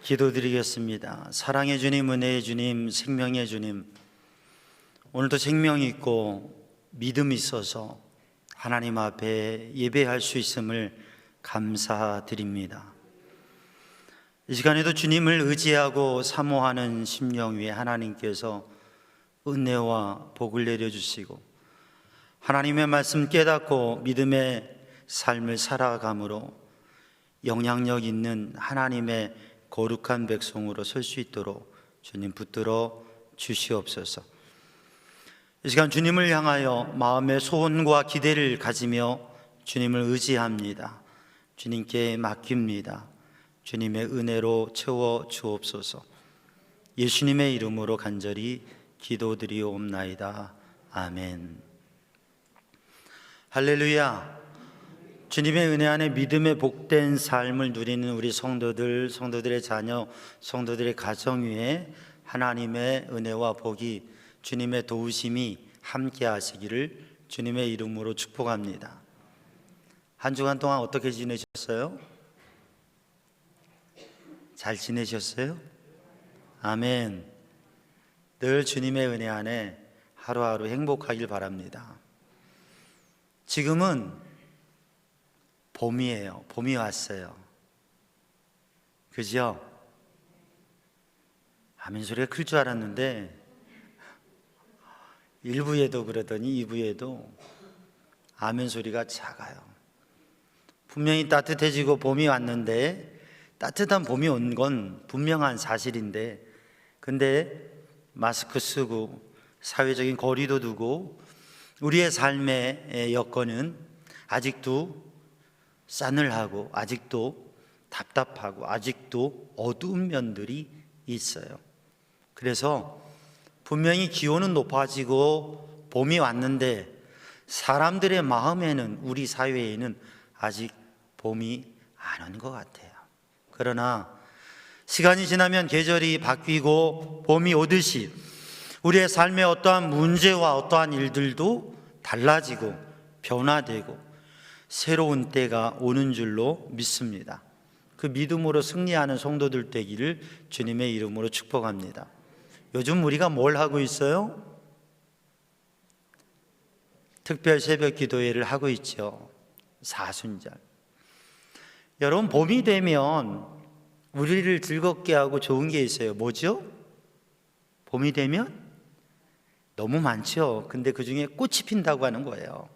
기도드리겠습니다. 사랑의 주님, 은혜의 주님, 생명의 주님, 오늘도 생명이 있고 믿음이 있어서 하나님 앞에 예배할 수 있음을 감사드립니다. 이 시간에도 주님을 의지하고 사모하는 심령 위에 하나님께서 은혜와 복을 내려주시고 하나님의 말씀 깨닫고 믿음의 삶을 살아감으로 영향력 있는 하나님의 거룩한 백성으로 설 수 있도록 주님 붙들어 주시옵소서. 이 시간 주님을 향하여 마음의 소원과 기대를 가지며 주님을 의지합니다. 주님께 맡깁니다. 주님의 은혜로 채워 주옵소서. 예수님의 이름으로 간절히 기도드리옵나이다. 아멘. 할렐루야. 주님의 은혜 안에 믿음의 복된 삶을 누리는 우리 성도들, 성도들의 자녀, 성도들의 가정 위에 하나님의 은혜와 복이, 주님의 도우심이 함께 하시기를 주님의 이름으로 축복합니다. 한 주간 동안 어떻게 지내셨어요? 잘 지내셨어요? 아멘. 늘 주님의 은혜 안에 하루하루 행복하길 바랍니다. 지금은 봄이에요. 봄이 왔어요. 그죠? 아멘 소리가 클 줄 알았는데 1부에도 그러더니 2부에도 아멘 소리가 작아요. 분명히 따뜻해지고 봄이 왔는데, 따뜻한 봄이 온 건 분명한 사실인데, 근데 마스크 쓰고 사회적인 거리도 두고 우리의 삶의 여건은 아직도 싸늘하고 아직도 답답하고 아직도 어두운 면들이 있어요. 그래서 분명히 기온은 높아지고 봄이 왔는데 사람들의 마음에는, 우리 사회에는 아직 봄이 안 온 것 같아요. 그러나 시간이 지나면 계절이 바뀌고 봄이 오듯이 우리의 삶의 어떠한 문제와 어떠한 일들도 달라지고 변화되고 새로운 때가 오는 줄로 믿습니다. 그 믿음으로 승리하는 성도들 되기를 주님의 이름으로 축복합니다. 요즘 우리가 뭘 하고 있어요? 특별 새벽 기도회를 하고 있죠. 사순절. 여러분, 봄이 되면 우리를 즐겁게 하고 좋은 게 있어요. 뭐죠? 봄이 되면 너무 많죠. 근데 그 중에 꽃이 핀다고 하는 거예요.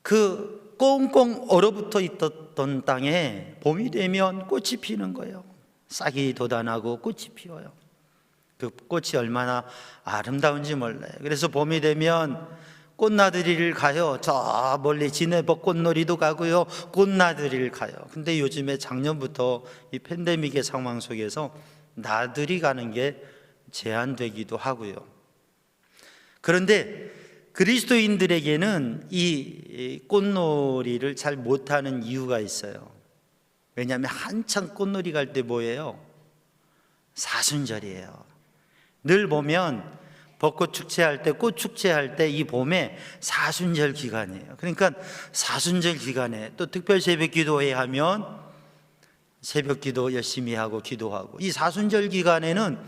그 꽁꽁 얼어붙어 있던 땅에 봄이 되면 꽃이 피는 거예요. 싹이 돋아나고 꽃이 피어요. 그 꽃이 얼마나 아름다운지 몰라요. 그래서 봄이 되면 꽃나들이를 가요. 저 멀리 진해벚 꽃놀이도 가고요, 꽃나들이를 가요. 근데 요즘에 작년부터 이 팬데믹의 상황 속에서 나들이 가는 게 제한되기도 하고요. 그런데 그리스도인들에게는 이 꽃놀이를 잘 못하는 이유가 있어요. 왜냐하면 한창 꽃놀이 갈 때 뭐예요? 사순절이에요. 늘 보면 벚꽃 축제할 때, 꽃 축제할 때 이 봄에 사순절 기간이에요. 그러니까 사순절 기간에 또 특별 새벽 기도회 하면 새벽 기도 열심히 하고 기도하고, 이 사순절 기간에는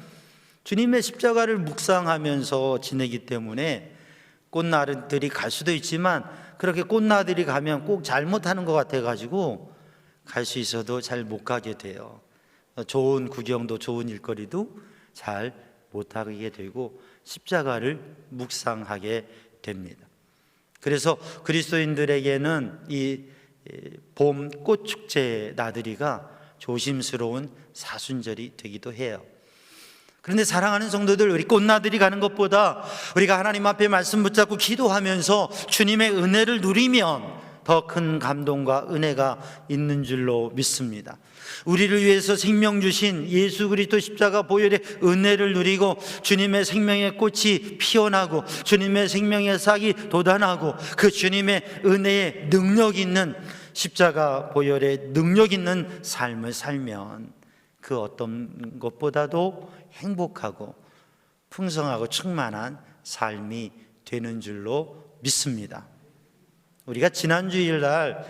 주님의 십자가를 묵상하면서 지내기 때문에 꽃나들이 갈 수도 있지만, 그렇게 꽃나들이 가면 꼭 잘못하는 것 같아가지고 갈 수 있어도 잘 못 가게 돼요. 좋은 구경도 좋은 일거리도 잘 못하게 되고 십자가를 묵상하게 됩니다. 그래서 그리스도인들에게는 이 봄 꽃축제 나들이가 조심스러운 사순절이 되기도 해요. 그런데 사랑하는 성도들, 우리 꽃나들이 가는 것보다 우리가 하나님 앞에 말씀 붙잡고 기도하면서 주님의 은혜를 누리면 더 큰 감동과 은혜가 있는 줄로 믿습니다. 우리를 위해서 생명 주신 예수 그리스도 십자가 보혈의 은혜를 누리고 주님의 생명의 꽃이 피어나고 주님의 생명의 싹이 돋아나고 그 주님의 은혜의 능력 있는 십자가 보혈의 능력 있는 삶을 살면 그 어떤 것보다도 행복하고 풍성하고 충만한 삶이 되는 줄로 믿습니다. 우리가 지난 주일날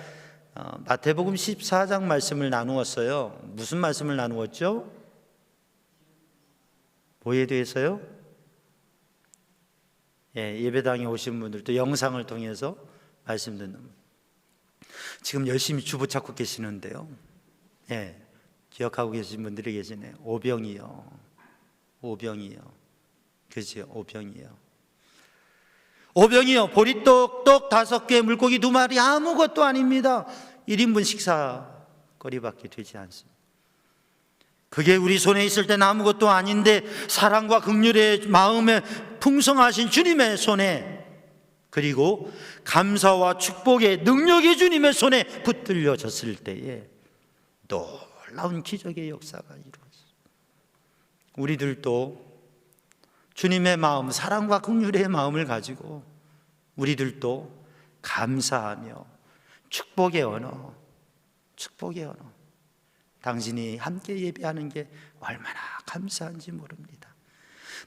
마태복음 14장 말씀을 나누었어요. 무슨 말씀을 나누었죠? 뭐에 대해서요? 예배당에 오신 분들도 영상을 통해서 말씀 듣는 분. 지금 열심히 주보 찾고 계시는데요. 기억하고 계신 분들이 계시네요. 오병이요. 그죠? 오병이요. 보리 떡 5개, 물고기 2마리 아무것도 아닙니다. 1인분 식사거리밖에 되지 않습니다. 그게 우리 손에 있을 때는 아무것도 아닌데 사랑과 긍휼의 마음에 풍성하신 주님의 손에, 그리고 감사와 축복의 능력이 주님의 손에 붙들려졌을 때에 놀라운 기적의 역사가 이루어져요. 우리들도 주님의 마음, 사랑과 긍휼의 마음을 가지고 우리들도 감사하며 축복의 언어, 당신이 함께 예배하는 게 얼마나 감사한지 모릅니다.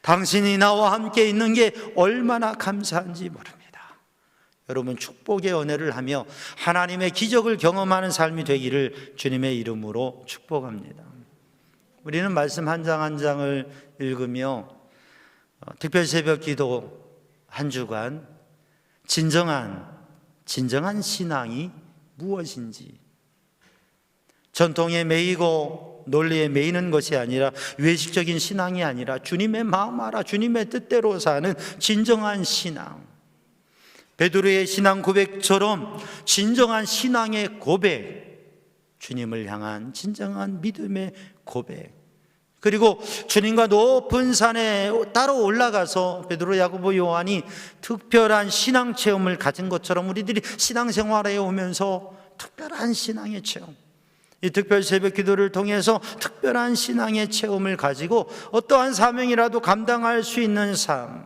당신이 나와 함께 있는 게 얼마나 감사한지 모릅니다. 여러분, 축복의 언어를 하며 하나님의 기적을 경험하는 삶이 되기를 주님의 이름으로 축복합니다. 우리는 말씀 한 장 한 장을 읽으며 특별 새벽 기도 한 주간 진정한 신앙이 무엇인지, 전통에 매이고 논리에 매이는 것이 아니라, 외식적인 신앙이 아니라 주님의 마음 알아 주님의 뜻대로 사는 진정한 신앙, 베드로의 신앙 고백처럼 진정한 신앙의 고백, 주님을 향한 진정한 믿음의 고백, 그리고 주님과 높은 산에 따로 올라가서 베드로, 야고보, 요한이 특별한 신앙 체험을 가진 것처럼 우리들이 신앙생활에 오면서 특별한 신앙의 체험, 이 특별 새벽 기도를 통해서 특별한 신앙의 체험을 가지고 어떠한 사명이라도 감당할 수 있는 삶,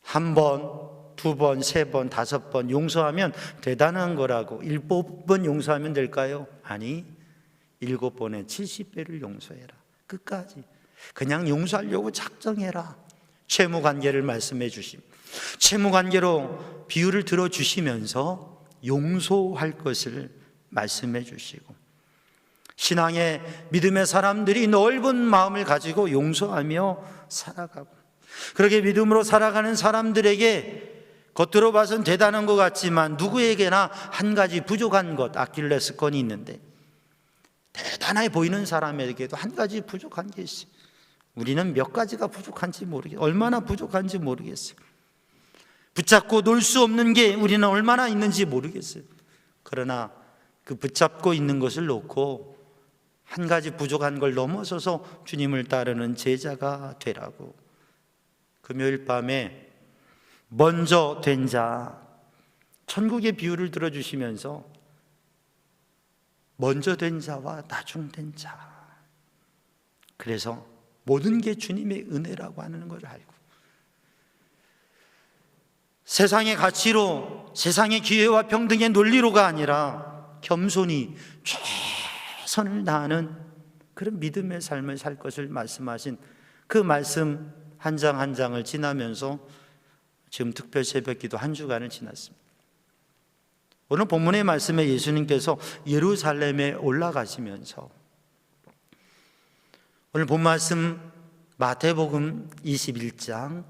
1번, 2번, 3번, 5번 용서하면 대단한 거라고. 7번 용서하면 될까요? 아니, 7번에 70배를 용서해라. 끝까지 그냥 용서하려고 작정해라. 채무관계를 말씀해 주십니다. 채무관계로 비유를 들어주시면서 용서할 것을 말씀해 주시고, 신앙의 믿음의 사람들이 넓은 마음을 가지고 용서하며 살아가고, 그렇게 믿음으로 살아가는 사람들에게 겉으로 봐선 대단한 것 같지만 누구에게나 한 가지 부족한 것, 아킬레스건이 있는데 대단해 보이는 사람에게도 한 가지 부족한 게 있어요. 우리는 몇 가지가 부족한지 모르겠어요. 얼마나 부족한지 모르겠어요. 붙잡고 놀 수 없는 게 우리는 얼마나 있는지 모르겠어요. 그러나 그 붙잡고 있는 것을 놓고 한 가지 부족한 걸 넘어서서 주님을 따르는 제자가 되라고, 금요일 밤에 먼저 된 자, 천국의 비유를 들어주시면서 먼저 된 자와 나중 된 자, 그래서 모든 게 주님의 은혜라고 하는 걸 알고, 세상의 가치로, 세상의 기회와 평등의 논리로가 아니라 겸손히 최선을 다하는 그런 믿음의 삶을 살 것을 말씀하신 그 말씀 한 장 한 장을 지나면서 지금 특별 새벽기도 한 주간을 지났습니다. 오늘 본문의 말씀에 예수님께서 예루살렘에 올라가시면서, 오늘 본 말씀 마태복음 21장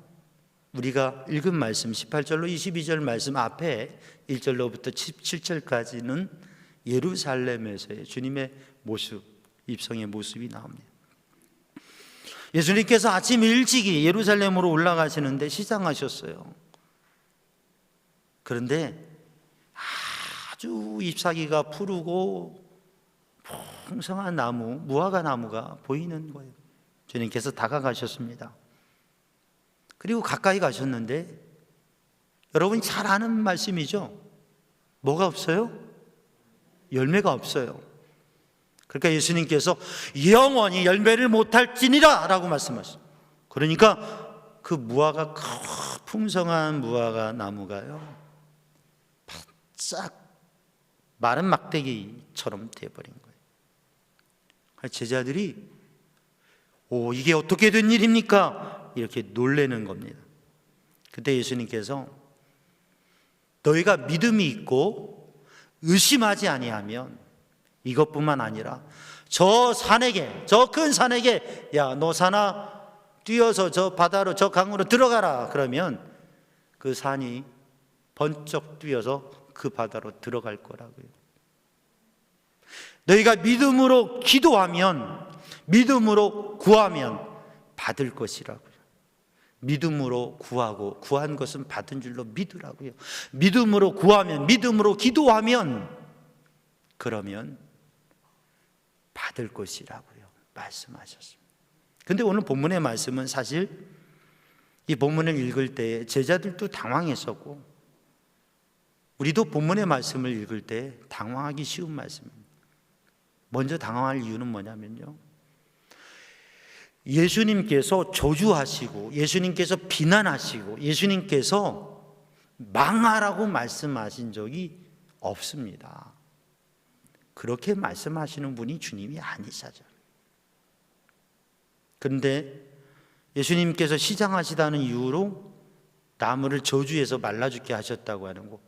우리가 읽은 말씀 18절로 22절 말씀 앞에 1절로부터 17절까지는 예루살렘에서의 주님의 모습, 입성의 모습이 나옵니다. 예수님께서 아침 일찍이 예루살렘으로 올라가시는데 시장하셨어요. 그런데 아주 잎사귀가 푸르고 풍성한 나무, 무화과 나무가 보이는 거예요. 주님께서 다가가셨습니다. 그리고 가까이 가셨는데, 여러분이 잘 아는 말씀이죠. 뭐가 없어요? 열매가 없어요. 그러니까 예수님께서 영원히 열매를 못할지니라 라고 말씀하셨어요. 그러니까 그 무화과, 풍성한 무화과 나무가요, 바짝 마른 막대기처럼 되어버린 거예요. 제자들이 이게 어떻게 된 일입니까? 이렇게 놀라는 겁니다. 그때 예수님께서 너희가 믿음이 있고 의심하지 아니하면 이것뿐만 아니라 저 산에게, 저 큰 산에게, 야, 너 산아 뛰어서 저 바다로, 저 강으로 들어가라. 그러면 그 산이 번쩍 뛰어서 그 바다로 들어갈 거라고요. 너희가 믿음으로 기도하면, 믿음으로 구하면 받을 것이라고요. 믿음으로 구하고 구한 것은 받은 줄로 믿으라고요. 믿음으로 구하면, 믿음으로 기도하면, 그러면 받을 것이라고요 말씀하셨습니다. 근데 오늘 본문의 말씀은 사실 이 본문을 읽을 때 제자들도 당황했었고 우리도 본문의 말씀을 읽을 때 당황하기 쉬운 말씀입니다. 먼저 당황할 이유는 뭐냐면요, 예수님께서 저주하시고 예수님께서 비난하시고 예수님께서 망하라고 말씀하신 적이 없습니다. 그렇게 말씀하시는 분이 주님이 아니시죠. 그런데 예수님께서 시장하시다는 이유로 나무를 저주해서 말라 죽게 하셨다고 하는 거,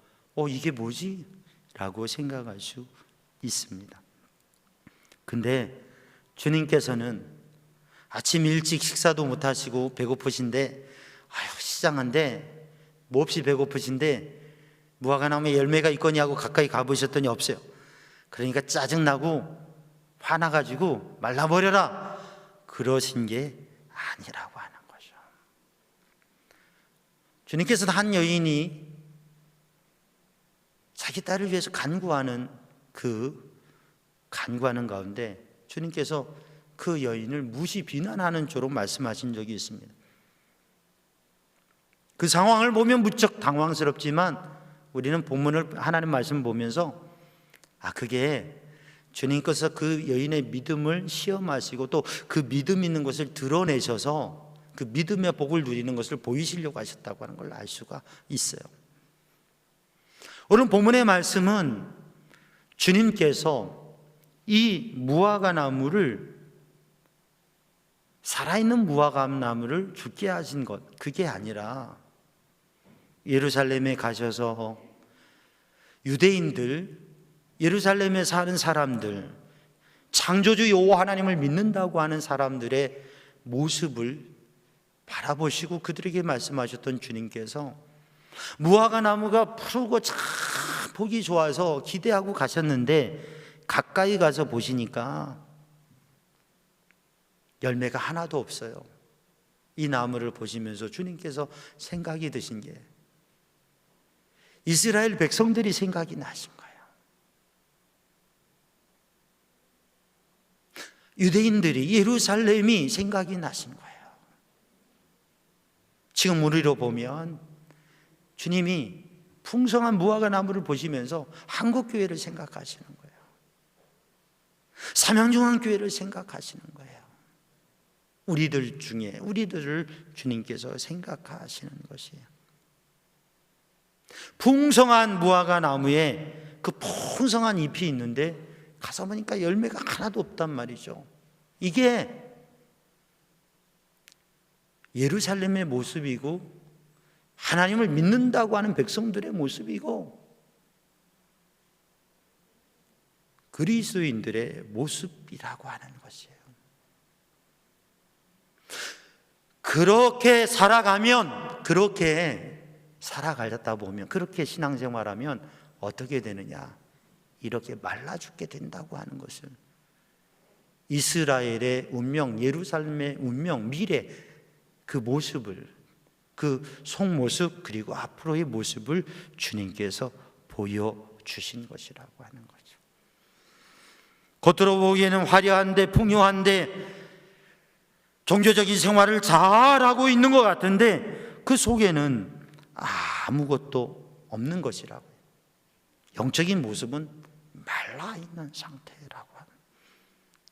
이게 뭐지? 라고 생각할 수 있습니다. 근데 주님께서는 아침 일찍 식사도 못 하시고 배고프신데, 시장한데 몹시 배고프신데 무화과나무에 열매가 있거냐고 가까이 가보셨더니 없어요. 그러니까 짜증나고 화나가지고 말라버려라 그러신 게 아니라고 하는 거죠. 주님께서는 한 여인이 자기 딸을 위해서 간구하는 가운데 주님께서 그 여인을 무시 비난하는 조로 말씀하신 적이 있습니다. 그 상황을 보면 무척 당황스럽지만 우리는 본문을, 하나님 말씀을 보면서 그게 주님께서 그 여인의 믿음을 시험하시고 또 그 믿음 있는 것을 드러내셔서 그 믿음의 복을 누리는 것을 보이시려고 하셨다고 하는 걸 알 수가 있어요. 오늘 본문의 말씀은 주님께서 이 무화과 나무를, 살아있는 무화과 나무를 죽게 하신 것, 그게 아니라 예루살렘에 가셔서 유대인들, 예루살렘에 사는 사람들, 창조주 여호와 하나님을 믿는다고 하는 사람들의 모습을 바라보시고 그들에게 말씀하셨던 주님께서 무화과 나무가 푸르고 참 보기 좋아서 기대하고 가셨는데 가까이 가서 보시니까 열매가 하나도 없어요. 이 나무를 보시면서 주님께서 생각이 드신 게 이스라엘 백성들이 생각이 나신 거예요. 유대인들이, 예루살렘이 생각이 나신 거예요. 지금 우리로 보면 주님이 풍성한 무화과 나무를 보시면서 한국교회를 생각하시는 거예요. 삼양중앙교회를 생각하시는 거예요. 우리들 중에 우리들을 주님께서 생각하시는 것이에요. 풍성한 무화과 나무에 그 풍성한 잎이 있는데 가서 보니까 열매가 하나도 없단 말이죠. 이게 예루살렘의 모습이고 하나님을 믿는다고 하는 백성들의 모습이고 그리스도인들의 모습이라고 하는 것이에요. 그렇게 살아가면, 그렇게 살아가다 보면, 그렇게 신앙생활하면 어떻게 되느냐, 이렇게 말라 죽게 된다고 하는 것을, 이스라엘의 운명, 예루살렘의 운명, 미래, 그 모습을, 그 속모습, 그리고 앞으로의 모습을 주님께서 보여주신 것이라고 하는 거죠. 겉으로 보기에는 화려한데 풍요한데 종교적인 생활을 잘하고 있는 것 같은데 그 속에는 아무것도 없는 것이라고요. 영적인 모습은 말라있는 상태라고 하는.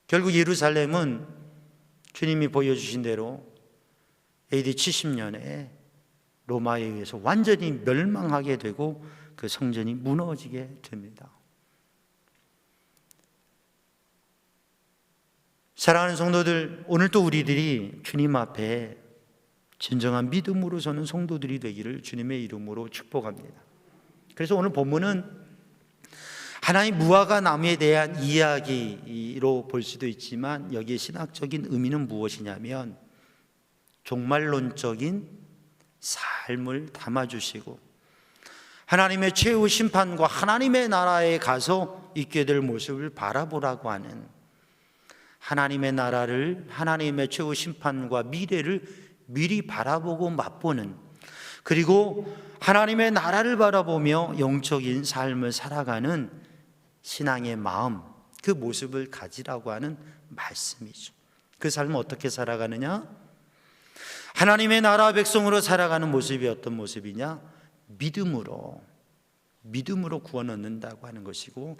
결국 예루살렘은 주님이 보여주신 대로 AD 70년에 로마에 의해서 완전히 멸망하게 되고 그 성전이 무너지게 됩니다. 사랑하는 성도들, 오늘 또 우리들이 주님 앞에 진정한 믿음으로 서는 성도들이 되기를 주님의 이름으로 축복합니다. 그래서 오늘 본문은 하나님 무화과 나무에 대한 이야기로 볼 수도 있지만 여기에 신학적인 의미는 무엇이냐면 종말론적인 삶을 담아주시고 하나님의 최후 심판과 하나님의 나라에 가서 있게 될 모습을 바라보라고 하는, 하나님의 나라를, 하나님의 최후 심판과 미래를 미리 바라보고 맛보는, 그리고 하나님의 나라를 바라보며 영적인 삶을 살아가는 신앙의 마음, 그 모습을 가지라고 하는 말씀이죠. 그 삶을 어떻게 살아가느냐? 하나님의 나라 백성으로 살아가는 모습이 어떤 모습이냐? 믿음으로 구원 얻는다고 하는 것이고,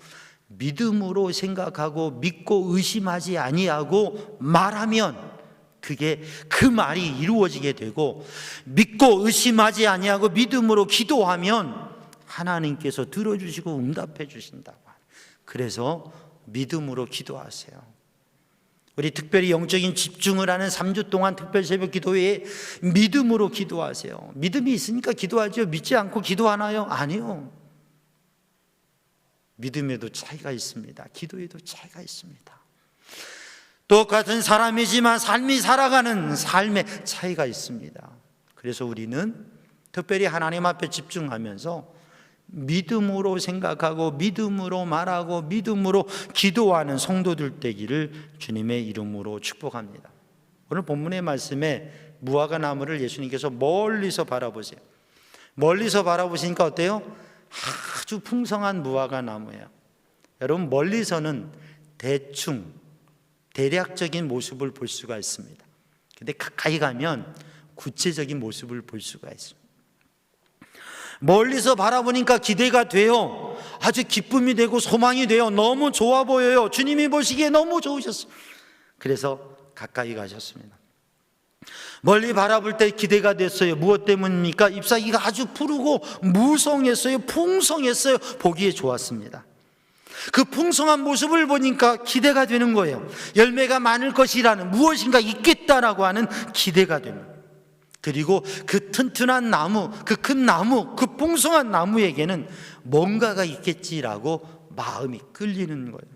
믿음으로 생각하고 믿고 의심하지 아니하고 말하면 그게 그 말이 이루어지게 되고, 믿고 의심하지 아니하고 믿음으로 기도하면 하나님께서 들어주시고 응답해 주신다고. 그래서 믿음으로 기도하세요. 우리 특별히 영적인 집중을 하는 3주 동안 특별 새벽 기도회에 믿음으로 기도하세요. 믿음이 있으니까 기도하죠. 믿지 않고 기도하나요? 아니요. 믿음에도 차이가 있습니다. 기도에도 차이가 있습니다. 똑같은 사람이지만 삶이 살아가는 삶에 차이가 있습니다. 그래서 우리는 특별히 하나님 앞에 집중하면서 믿음으로 생각하고 믿음으로 말하고 믿음으로 기도하는 성도들 되기를 주님의 이름으로 축복합니다. 오늘 본문의 말씀에 무화과 나무를 예수님께서 멀리서 바라보세요. 멀리서 바라보시니까 어때요? 아주 풍성한 무화과 나무예요. 여러분, 멀리서는 대략적인 모습을 볼 수가 있습니다. 근데 가까이 가면 구체적인 모습을 볼 수가 있습니다. 멀리서 바라보니까 기대가 돼요. 아주 기쁨이 되고 소망이 돼요. 너무 좋아 보여요. 주님이 보시기에 너무 좋으셨어요. 그래서 가까이 가셨습니다. 멀리 바라볼 때 기대가 됐어요. 무엇 때문입니까? 잎사귀가 아주 푸르고 무성했어요. 풍성했어요. 보기에 좋았습니다. 그 풍성한 모습을 보니까 기대가 되는 거예요. 열매가 많을 것이라는, 무엇인가 있겠다라고 하는 기대가 됩니다. 그리고 그 튼튼한 나무, 그 큰 나무, 그 풍성한 나무에게는 뭔가가 있겠지라고 마음이 끌리는 거예요.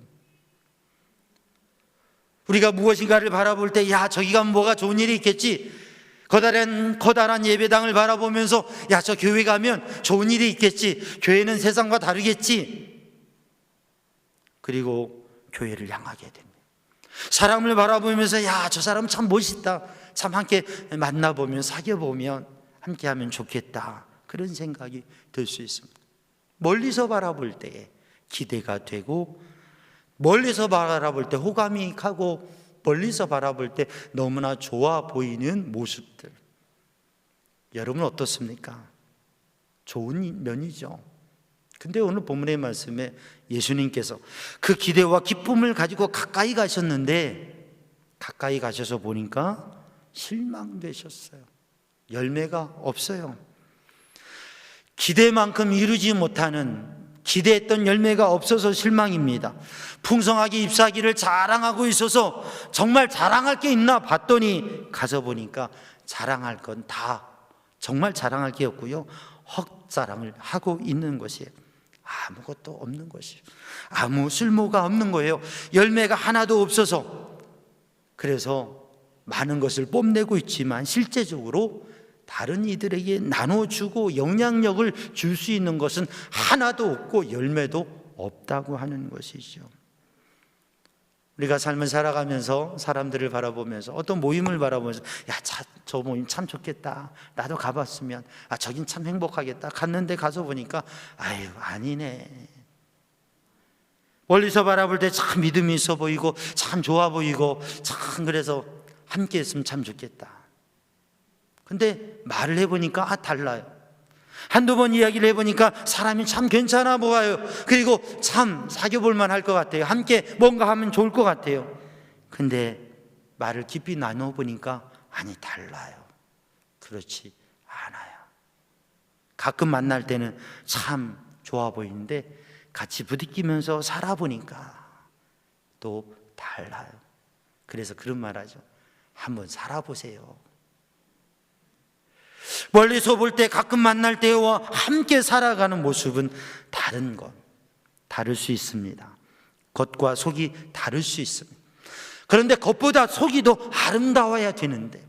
우리가 무엇인가를 바라볼 때, 야, 저기 가면 뭐가 좋은 일이 있겠지. 커다란 예배당을 바라보면서, 야, 저 교회 가면 좋은 일이 있겠지. 교회는 세상과 다르겠지. 그리고 교회를 향하게 됩니다. 사람을 바라보면서, 야, 저 사람 참 멋있다. 참 함께 만나보면, 사귀어보면 함께하면 좋겠다. 그런 생각이 들 수 있습니다. 멀리서 바라볼 때에 기대가 되고, 멀리서 바라볼 때 호감이 가고, 멀리서 바라볼 때 너무나 좋아 보이는 모습들. 여러분 어떻습니까? 좋은 면이죠. 근데 오늘 본문의 말씀에 예수님께서 그 기대와 기쁨을 가지고 가까이 가셨는데, 가까이 가셔서 보니까 실망되셨어요. 열매가 없어요. 기대만큼 이루지 못하는, 기대했던 열매가 없어서 실망입니다. 풍성하게 잎사귀를 자랑하고 있어서 정말 자랑할 게 있나 봤더니 가서 보니까 자랑할 건 다 정말 자랑할 게 없고요, 헛자랑을 하고 있는 것이에요. 아무것도 없는 것이에요. 아무 쓸모가 없는 거예요. 열매가 하나도 없어서. 그래서 많은 것을 뽐내고 있지만 실제적으로 다른 이들에게 나눠주고 영향력을 줄 수 있는 것은 하나도 없고 열매도 없다고 하는 것이죠. 우리가 삶을 살아가면서 사람들을 바라보면서, 어떤 모임을 바라보면서, 야, 저 모임 참 좋겠다. 나도 가봤으면, 저긴 참 행복하겠다. 갔는데 가서 보니까 아유, 아니네. 멀리서 바라볼 때 참 믿음이 있어 보이고 참 좋아 보이고 참 그래서 함께 했으면 참 좋겠다. 근데 말을 해보니까 달라요. 한두 번 이야기를 해보니까 사람이 참 괜찮아 보여요. 그리고 참 사귀어볼 만할 것 같아요. 함께 뭔가 하면 좋을 것 같아요. 근데 말을 깊이 나눠보니까 달라요. 그렇지 않아요. 가끔 만날 때는 참 좋아 보이는데 같이 부딪히면서 살아보니까 또 달라요. 그래서 그런 말 하죠. 한번 살아보세요. 멀리서 볼 때, 가끔 만날 때와 함께 살아가는 모습은 다른 다를 수 있습니다. 겉과 속이 다를 수 있습니다. 그런데 겉보다 속이 더 아름다워야 되는데,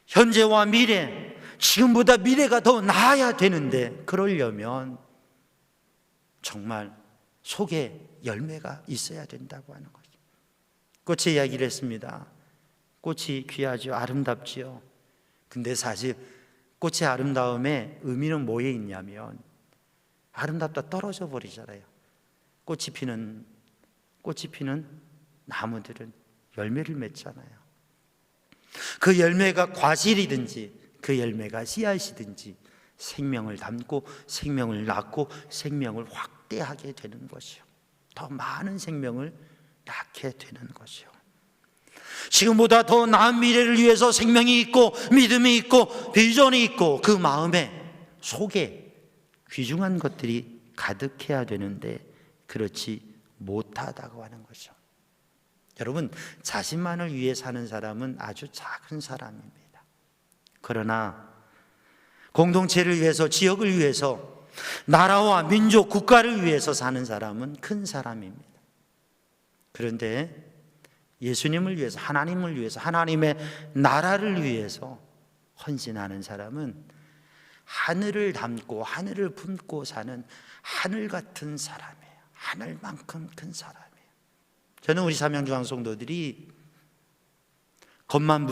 현재와 미래, 지금보다 미래가 더 나아야 되는데, 그러려면 정말 속에 열매가 있어야 된다고 하는 거죠. 꽃의 이야기를 했습니다. 꽃이 귀하죠. 아름답지요. 근데 사실 꽃의 아름다움의 의미는 뭐에 있냐면, 아름답다 떨어져 버리잖아요. 꽃이 피는 나무들은 열매를 맺잖아요. 그 열매가 과실이든지 그 열매가 씨앗이든지 생명을 담고 생명을 낳고 생명을 확대하게 되는 것이요, 더 많은 생명을 낳게 되는 것이요, 지금보다 더 나은 미래를 위해서 생명이 있고 믿음이 있고 비전이 있고 그 마음에 속에 귀중한 것들이 가득해야 되는데 그렇지 못하다고 하는 거죠. 여러분, 자신만을 위해 사는 사람은 아주 작은 사람입니다. 그러나 공동체를 위해서, 지역을 위해서, 나라와 민족, 국가를 위해서 사는 사람은 큰 사람입니다. 그런데 예수님을 위해서, 하나님을 위해서, 하나님의 나라를 위해서 헌신하는 사람은 하늘을 담고 하늘을 품고 사는 하늘 같은 사람이에요. 하늘만큼 큰 사람이에요. 저는 우리 삼양교회 성도들이 겉만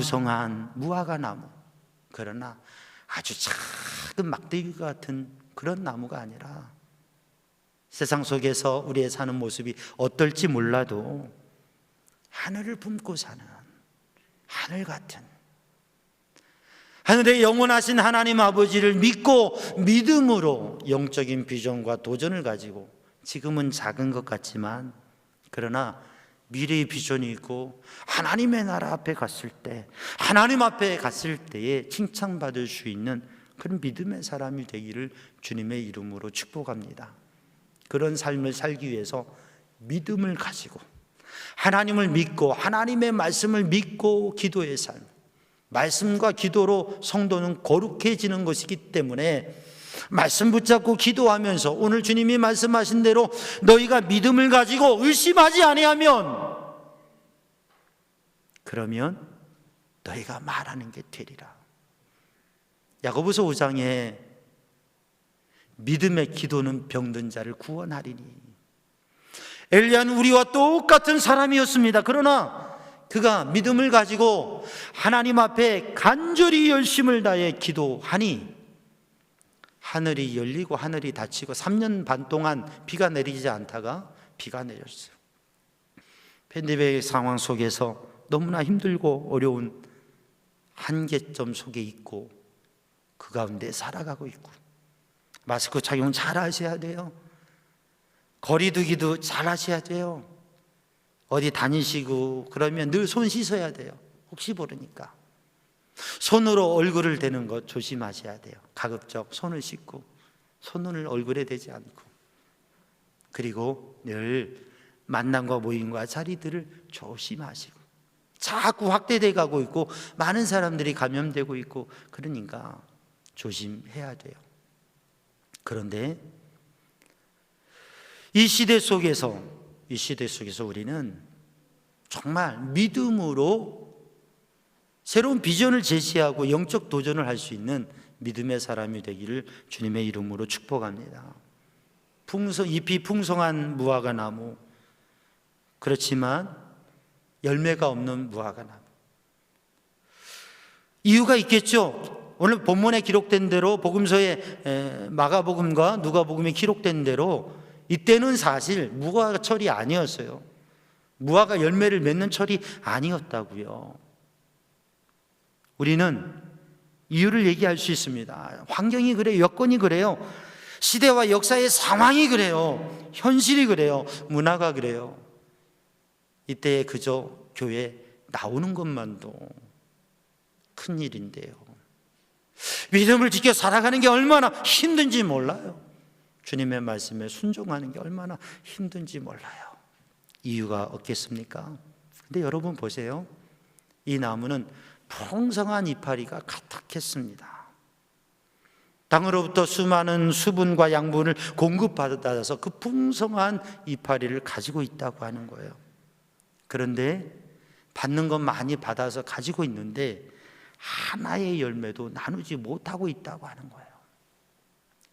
무화과 나무, 그러나 아주 작은 막대기 같은 그런 나무가 아니라, 세상 속에서 우리의 사는 모습이 어떨지 몰라도 하늘을 품고 사는 하늘 같은, 하늘의 영원하신 하나님 아버지를 믿고 믿음으로 영적인 비전과 도전을 가지고, 지금은 작은 것 같지만 그러나 미래의 비전이 있고 하나님의 나라 앞에 갔을 때, 하나님 앞에 갔을 때에 칭찬받을 수 있는 그런 믿음의 사람이 되기를 주님의 이름으로 축복합니다. 그런 삶을 살기 위해서 믿음을 가지고 하나님을 믿고 하나님의 말씀을 믿고 기도의 삶, 말씀과 기도로 성도는 거룩해지는 것이기 때문에 말씀 붙잡고 기도하면서 오늘 주님이 말씀하신 대로 너희가 믿음을 가지고 의심하지 아니하면, 그러면 너희가 말하는 게 되리라. 야고보서 5장에 믿음의 기도는 병든 자를 구원하리니, 엘리야는 우리와 똑같은 사람이었습니다. 그러나 그가 믿음을 가지고 하나님 앞에 간절히 열심을 다해 기도하니 하늘이 열리고 하늘이 닫히고 3년 반 동안 비가 내리지 않다가 비가 내렸어요. 팬데믹 상황 속에서 너무나 힘들고 어려운 한계점 속에 있고 그 가운데 살아가고 있고, 마스크 착용 잘 하셔야 돼요. 거리 두기도 잘 하셔야 돼요. 어디 다니시고 그러면 늘 손 씻어야 돼요. 혹시 모르니까 손으로 얼굴을 대는 것 조심하셔야 돼요. 가급적 손을 씻고 손을 얼굴에 대지 않고, 그리고 늘 만남과 모임과 자리들을 조심하시고, 자꾸 확대돼 가고 있고 많은 사람들이 감염되고 있고 그러니까 조심해야 돼요. 그런데 이 시대 속에서 우리는 정말 믿음으로 새로운 비전을 제시하고 영적 도전을 할 수 있는 믿음의 사람이 되기를 주님의 이름으로 축복합니다. 잎이 풍성한 무화과 나무, 그렇지만 열매가 없는 무화과 나무. 이유가 있겠죠. 오늘 본문에 기록된 대로, 복음서에 마가복음과 누가복음에 기록된 대로 이때는 사실 무화과철이 아니었어요. 무화과 열매를 맺는 철이 아니었다고요. 우리는 이유를 얘기할 수 있습니다. 환경이 그래요. 여건이 그래요. 시대와 역사의 상황이 그래요. 현실이 그래요. 문화가 그래요. 이때 그저 교회 나오는 것만도 큰일인데요. 믿음을 지켜 살아가는 게 얼마나 힘든지 몰라요. 주님의 말씀에 순종하는 게 얼마나 힘든지 몰라요. 이유가 없겠습니까? 근데 여러분 보세요. 이 나무는 풍성한 이파리가 가득했습니다. 땅으로부터 수많은 수분과 양분을 공급받아서 그 풍성한 이파리를 가지고 있다고 하는 거예요. 그런데 받는 건 많이 받아서 가지고 있는데 하나의 열매도 나누지 못하고 있다고 하는 거예요.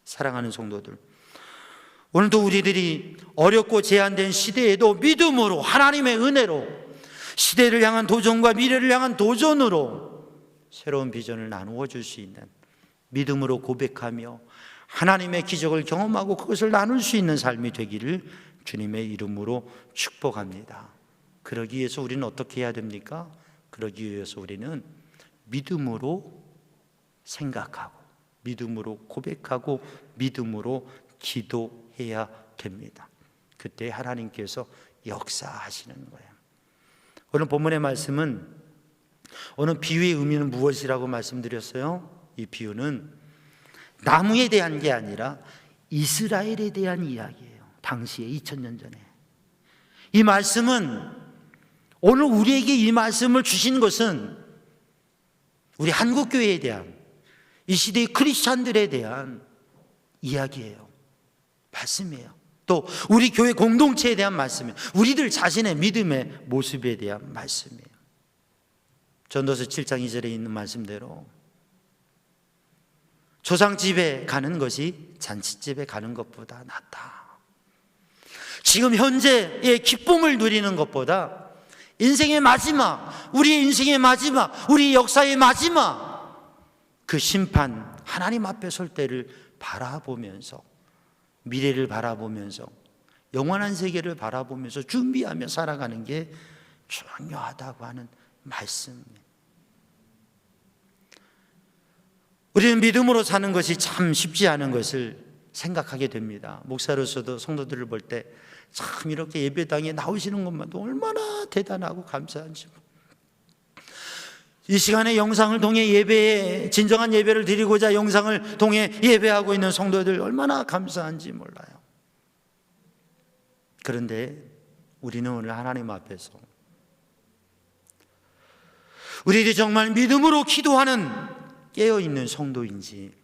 사랑하는 성도들, 오늘도 우리들이 어렵고 제한된 시대에도 믿음으로, 하나님의 은혜로, 시대를 향한 도전과 미래를 향한 도전으로 새로운 비전을 나누어 줄 수 있는, 믿음으로 고백하며 하나님의 기적을 경험하고 그것을 나눌 수 있는 삶이 되기를 주님의 이름으로 축복합니다. 그러기 위해서 우리는 어떻게 해야 됩니까? 그러기 위해서 우리는 믿음으로 생각하고, 믿음으로 고백하고, 믿음으로 기도해야 됩니다. 그때 하나님께서 역사하시는 거예요. 오늘 본문의 말씀은, 오늘 비유의 의미는 무엇이라고 말씀드렸어요? 이 비유는 나무에 대한 게 아니라 이스라엘에 대한 이야기예요. 당시에 2000년 전에. 이 말씀은, 오늘 우리에게 이 말씀을 주신 것은 우리 한국교회에 대한, 이 시대의 크리스찬들에 대한 이야기예요. 말씀이에요. 또 우리 교회 공동체에 대한 말씀이에요. 우리들 자신의 믿음의 모습에 대한 말씀이에요. 전도서 7장 2절에 있는 말씀대로 조상집에 가는 것이 잔치집에 가는 것보다 낫다. 지금 현재의 기쁨을 누리는 것보다 인생의 마지막, 우리의 인생의 마지막, 우리 역사의 마지막, 그 심판, 하나님 앞에 설 때를 바라보면서, 미래를 바라보면서, 영원한 세계를 바라보면서 준비하며 살아가는 게 중요하다고 하는 말씀입니다. 우리는 믿음으로 사는 것이 참 쉽지 않은 것을 생각하게 됩니다. 목사로서도 성도들을 볼 때 참 이렇게 예배당에 나오시는 것만도 얼마나 대단하고 감사한지, 이 시간에 영상을 통해 예배에, 진정한 예배를 드리고자 영상을 통해 예배하고 있는 성도들 얼마나 감사한지 몰라요. 그런데 우리는 오늘 하나님 앞에서 우리들이 정말 믿음으로 기도하는 깨어있는 성도인지,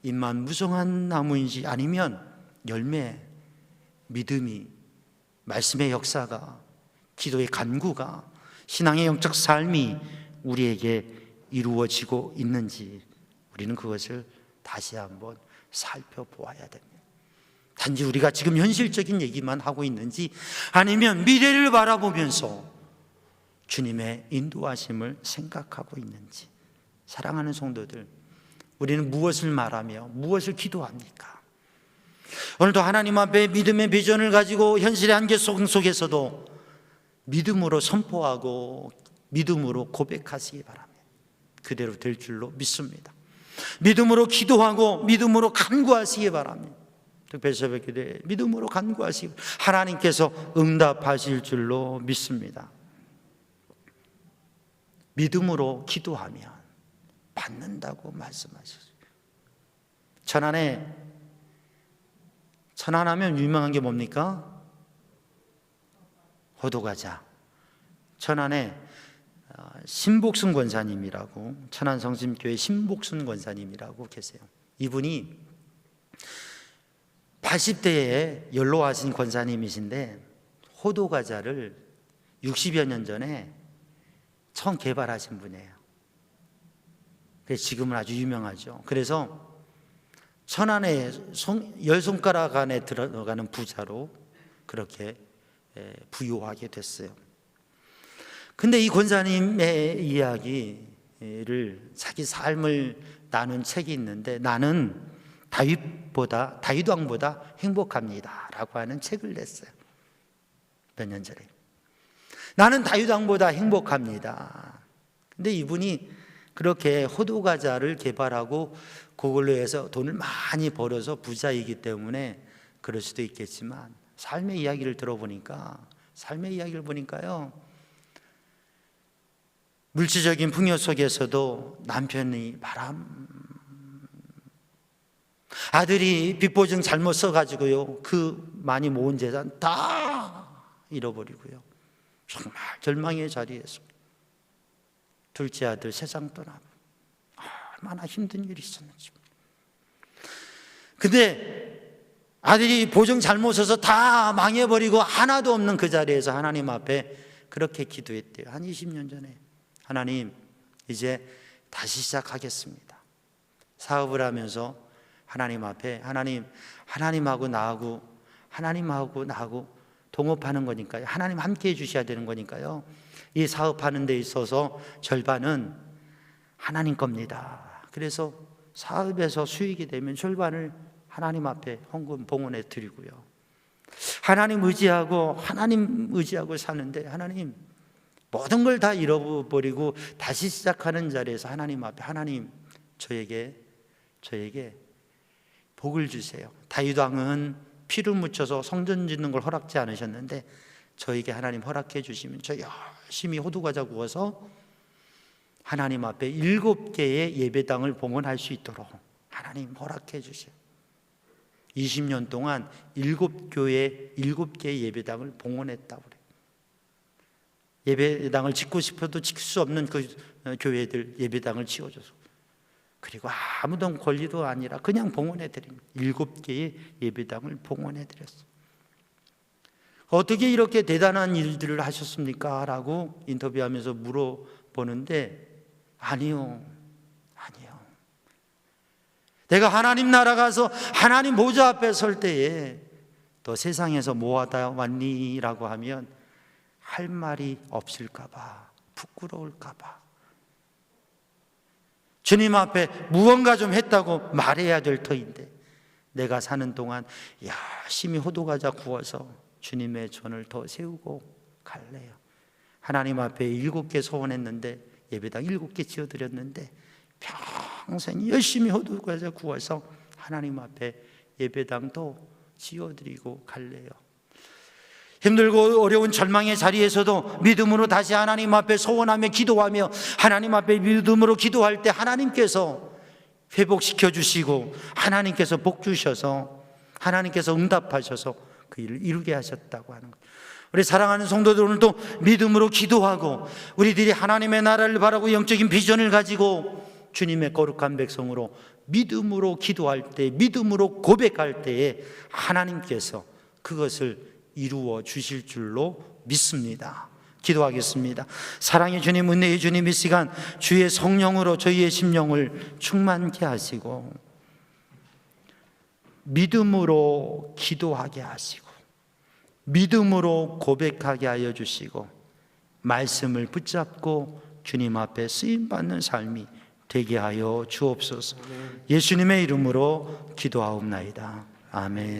입만 무성한 나무인지, 아니면 열매, 믿음이, 말씀의 역사가, 기도의 간구가, 신앙의 영적 삶이 우리에게 이루어지고 있는지, 우리는 그것을 다시 한번 살펴보아야 됩니다. 단지 우리가 지금 현실적인 얘기만 하고 있는지, 아니면 미래를 바라보면서 주님의 인도하심을 생각하고 있는지. 사랑하는 성도들, 우리는 무엇을 말하며 무엇을 기도합니까? 오늘도 하나님 앞에 믿음의 비전을 가지고 현실의 한계 속에서도 믿음으로 선포하고 믿음으로 고백하시기 바랍니다. 그대로 될 줄로 믿습니다. 믿음으로 기도하고 믿음으로 간구하시기 바랍니다. 특별 새벽 기도에 믿음으로 간구하시기 바랍니다. 하나님께서 응답하실 줄로 믿습니다. 믿음으로 기도하면 받는다고 말씀하셨어요. 천안하면 유명한 게 뭡니까? 호두과자. 천안에 신복순 권사님이라고, 천안성심교회 신복순 권사님이라고 계세요. 이분이 80대에 연로하신 권사님이신데 호두과자를 60여 년 전에 처음 개발하신 분이에요. 그래서 지금은 아주 유명하죠. 그래서 천안에 10손가락 안에 들어가는 부자로 그렇게 부유하게 됐어요. 근데 이 권사님의 이야기를, 자기 삶을 나눈 책이 있는데, 나는 다윗왕보다 행복합니다 라고 하는 책을 냈어요. 몇 년 전에. 나는 다윗왕보다 행복합니다. 근데 이분이 그렇게 호두과자를 개발하고 그걸로 해서 돈을 많이 벌어서 부자이기 때문에 그럴 수도 있겠지만, 삶의 이야기를 보니까요, 물질적인 풍요 속에서도 남편이 아들이 빚보증 잘못 써가지고요, 그 많이 모은 재산 다 잃어버리고요, 정말 절망의 자리에서 둘째 아들 세상 떠나고, 얼마나 힘든 일이 있었는지. 근데 아들이 보증 잘못 서서 다 망해버리고 하나도 없는 그 자리에서 하나님 앞에 그렇게 기도했대요. 한 20년 전에. 하나님, 이제 다시 시작하겠습니다. 사업을 하면서 하나님 앞에 하나님하고 나하고 동업하는 거니까요. 하나님 함께 해주셔야 되는 거니까요. 이 사업하는 데 있어서 절반은 하나님 겁니다. 그래서 사업에서 수익이 되면 절반을 하나님 앞에 헌금 봉헌해 드리고요. 하나님 의지하고 사는데 하나님 모든 걸 다 잃어버리고 다시 시작하는 자리에서 하나님 앞에 하나님 저에게 복을 주세요. 다윗 왕은 피를 묻혀서 성전 짓는 걸 허락지 않으셨는데 저에게 하나님 허락해 주시면 저 열심히 호두과자 구워서 하나님 앞에 7개의 예배당을 봉헌할 수 있도록 하나님 허락해 주세요. 20년 동안 7개의 예배당을 봉헌했다고 그래요. 예배당을 짓고 싶어도 짓을 수 없는 그 교회들 예배당을 지어줘서, 그리고 아무도 권리도 아니라 그냥 봉헌해드립니다. 7개의 예배당을 봉헌해드렸어요. 어떻게 이렇게 대단한 일들을 하셨습니까? 라고 인터뷰하면서 물어보는데 아니요. 내가 하나님 나라 가서 하나님 보좌 앞에 설 때에 너 세상에서 뭐 하다 왔니? 라고 하면 할 말이 없을까봐, 부끄러울까봐, 주님 앞에 무언가 좀 했다고 말해야 될 터인데 내가 사는 동안 열심히 호두과자 구워서 주님의 전을 더 세우고 갈래요. 하나님 앞에 7개 소원했는데 예배당 7개 지어드렸는데 평생 열심히 호두과자 구워서 하나님 앞에 예배당도 지어드리고 갈래요. 힘들고 어려운 절망의 자리에서도 믿음으로 다시 하나님 앞에 소원하며 기도하며 하나님 앞에 믿음으로 기도할 때 하나님께서 회복시켜 주시고 하나님께서 복 주셔서 하나님께서 응답하셔서 그 일을 이루게 하셨다고 하는 거예요. 우리 사랑하는 성도들, 오늘도 믿음으로 기도하고 우리들이 하나님의 나라를 바라고 영적인 비전을 가지고 주님의 거룩한 백성으로 믿음으로 기도할 때, 믿음으로 고백할 때에 하나님께서 그것을 이루어 주실 줄로 믿습니다. 기도하겠습니다. 사랑의 주님, 은혜의 주님, 이 시간 주의 성령으로 저희의 심령을 충만케 하시고 믿음으로 기도하게 하시고 믿음으로 고백하게 하여 주시고 말씀을 붙잡고 주님 앞에 쓰임받는 삶이 되게 하여 주옵소서. 예수님의 이름으로 기도하옵나이다. 아멘.